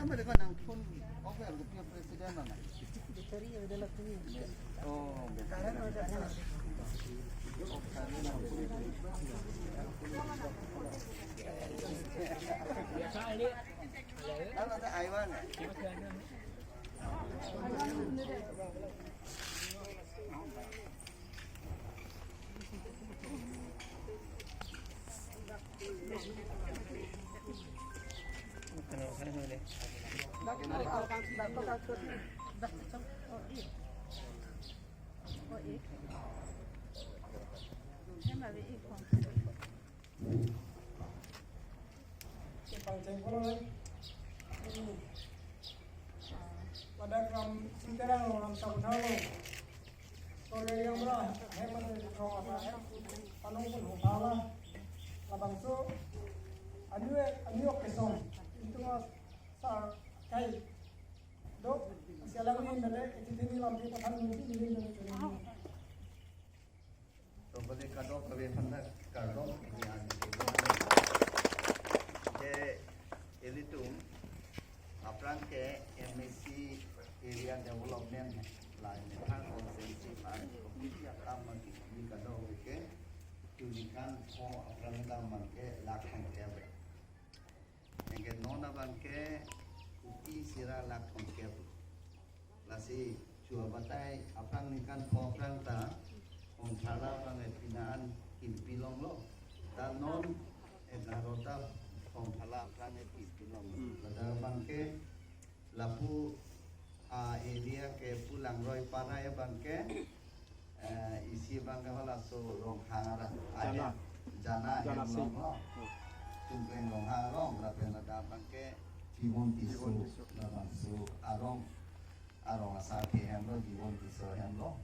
mereka nangkun apa yang punya presiden mana? Oh, kalau ada Aiwan pada kram sinterang orang sabunalo sore yang berah hemat kau apa panung pun hutala labang so anu kesong itu mas sa kai do sialang ni nade ini lampi patan mungkin ini तो बड़े काटो कभी फंदा कर लो ये एलिटूम अपरांत के MSc area development line में था और सेंसी पार्ट कम्युनिटी अपरांत में की काटो के यूनिकान को अपरांत का मन के लाखों के अब इनके नॉन अपन के कुकी सिरा लाखों के अब लासी चुआ बताए अपरांत निकान को अपरांत ता Om Thala bang pinaan impilong lo, tanon narota Om Thala bang impilong. Pada bangke lapu area ke pulang roy parai bangke isi bangke hala so rong hangara ada jana long lo, tungkeng rong harong, tapi ada bangke jiwon tisu, so arong asal ke yang lo jiwon tisu yang lo.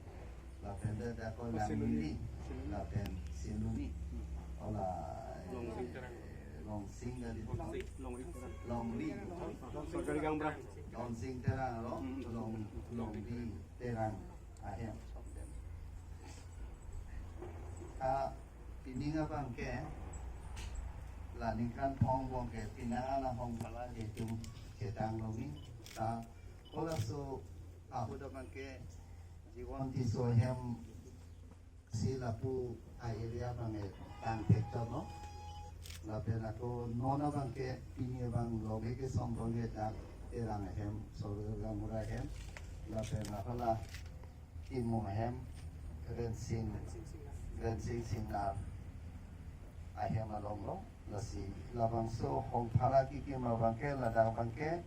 La pende da ko la mili la pen sinumi ola long sing da long li long sing terang lo long li terang ahem pininga bangke la ningkan pong bangke pinanga la pong pala itu ketang lo ni ta ola so ahu da bangke Jiwan tiso hem sila pu area bange tang tekto no la pena ko nona bangke pini bang loge ke sombonge tak erang hem sorga mura hem la pena kala imu hem rensing singar ahem along lo la si la bangso hong phala ki ke ma bangke la dang bangke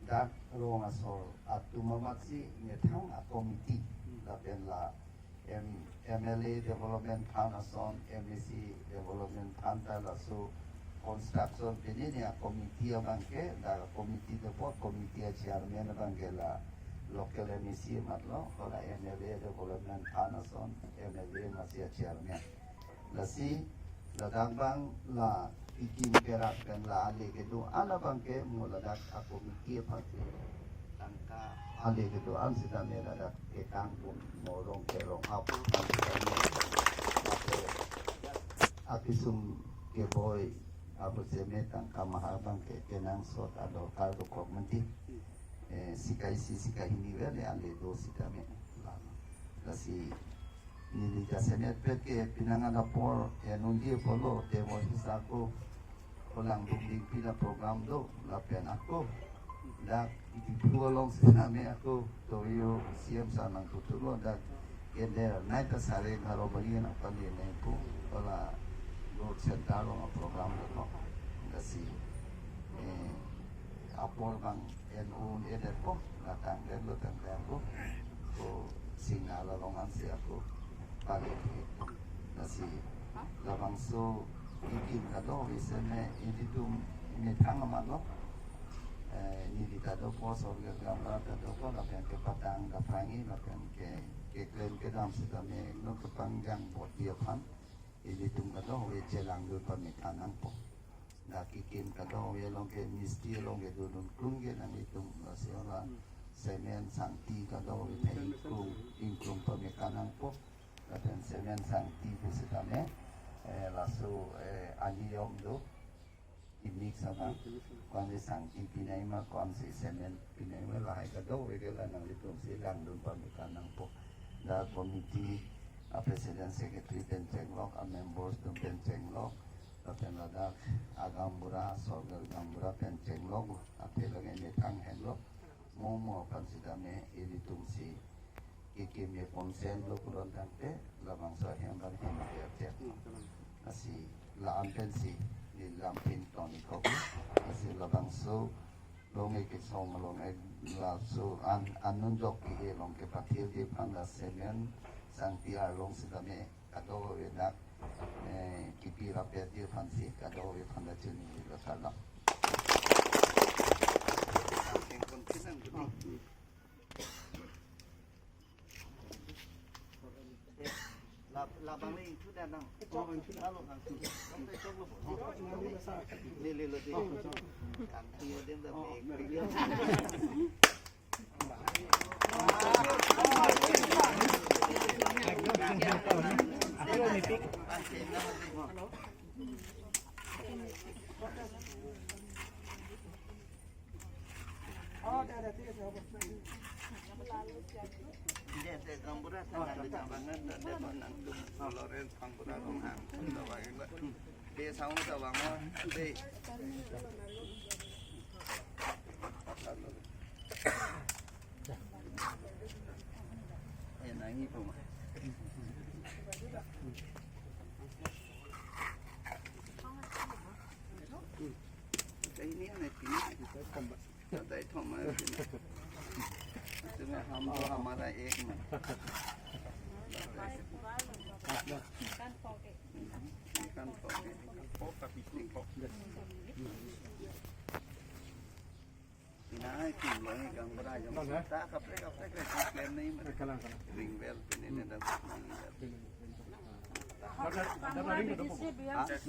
dak rong asor atu mamatsi nyethang a komiti la pen la MLA development plan ason MSC development plan ta la so construction penini a komiti bangke da komiti de pot komiti a chairman bangke la local MSC matlo la MLA development plan ason MLA masih chairman la si la dang bang la ikim kerak dan la ale gitu ala bangke mula dak aku mikir pasti tangka ale gitu an sida mera dak ke kampung morong kerong apa apisum ke boy abu semetan kamah bangke kenang sot ado kaldo kok menti sikai ini wele ale do sida me la si ini jasenet peke pinangan lapor nundi follow demo hisako ulang bukti pila program do lapian aku dak dua long siname aku toyo siam sanang tutulo dak keder naik ke sare karo bagi nak pali nepu ola do sentaro program do dasi apol bang NU eder ko datang dan lo tangkap ko singa longan si aku pali dasi labang so ikim kado bisane itu metang amat ini di kado pos orga gambar kado ko lapian ke patang kapangi lapian ke klen ke dalam sedame no kepanjang bot dia pan ini tung kado we jelang do pemekanan po na kikim kado we long ke misti long ke dulun klung ke nang itu siola semen santi kado we ingkung pemekanan po lapian semen santi sedame lasu ani yom do ini sama kuansi sangki pinai ma kuansi semen pinai ma lahai kado wegela nang litung silang dun pambukan nang po da komiti presiden sekretari pencenglok members dun pencenglok penladak agambura sorgal agambura pencenglok apelong ini tang henlok momo pansidame ilitung si ikimye konsen lo kuron tante labang sa hemban hemban asi la ampensi di lampin toni ko asi labang so long ke som long la so anun jok ki long ke patil di panda semen sang tia long sidame kado enak kipi rapet di fansi kado e panda chuni la sala ang kontinan gudi labang ni itu dah nang. Oh, itu lalu nang tu. Sampai tu lu. Lele lu di. Kan dia dia dah make. Oh, ada dia. Dia gambura tangan di jabangan dan dia menang Loren gambura rumah tawang enggak dia sama tawang be nangi pun ini anak ini kita thoma तुम्हें हम तो हमारा एक में Nah, kilo ni gambar aja. Tak kaplek klaim ni. Ring bell ini dah. Ring ada.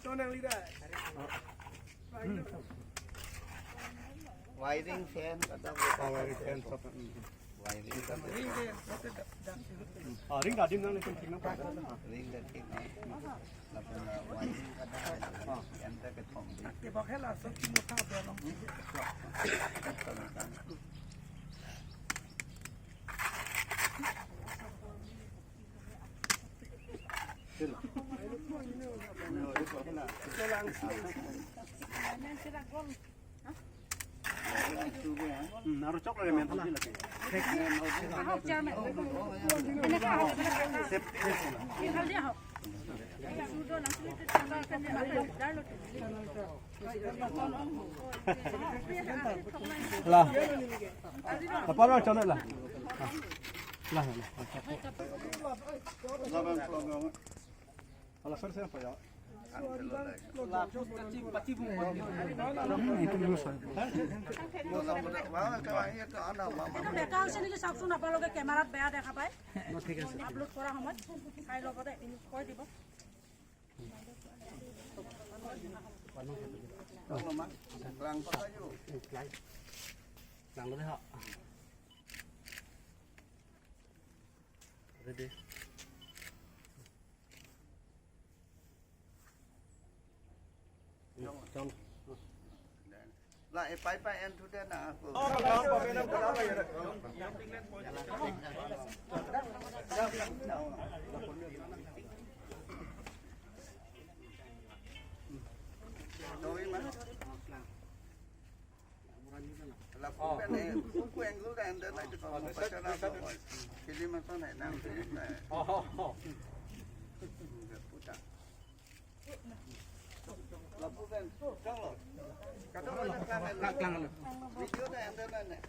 Sonang lidah. Wiring fan kata wiring fan wiring kan ring dah dim nang tinggi nang ring dah tinggi lapan wiring kata enter ke thong dia pakai lah so kilo kah dia long naruh coklat yang mentah lagi. Lah, apa orang cakap lah? Lah. Kalau saya apa ya? কেমেৰাত বেয়া দেখা পায় আপলোড কৰা সময়ত চাই লগতে কৈ দিব Lại phải ăn chút đen nào. Đối mà. Là phú quen cứ đen đến lại còn một cái cho nó rồi. Thì đi mà sau này làm thế này. Là phú quen trong rồi. Cả đó là căng rồi. Đi trước đây em đến đây này.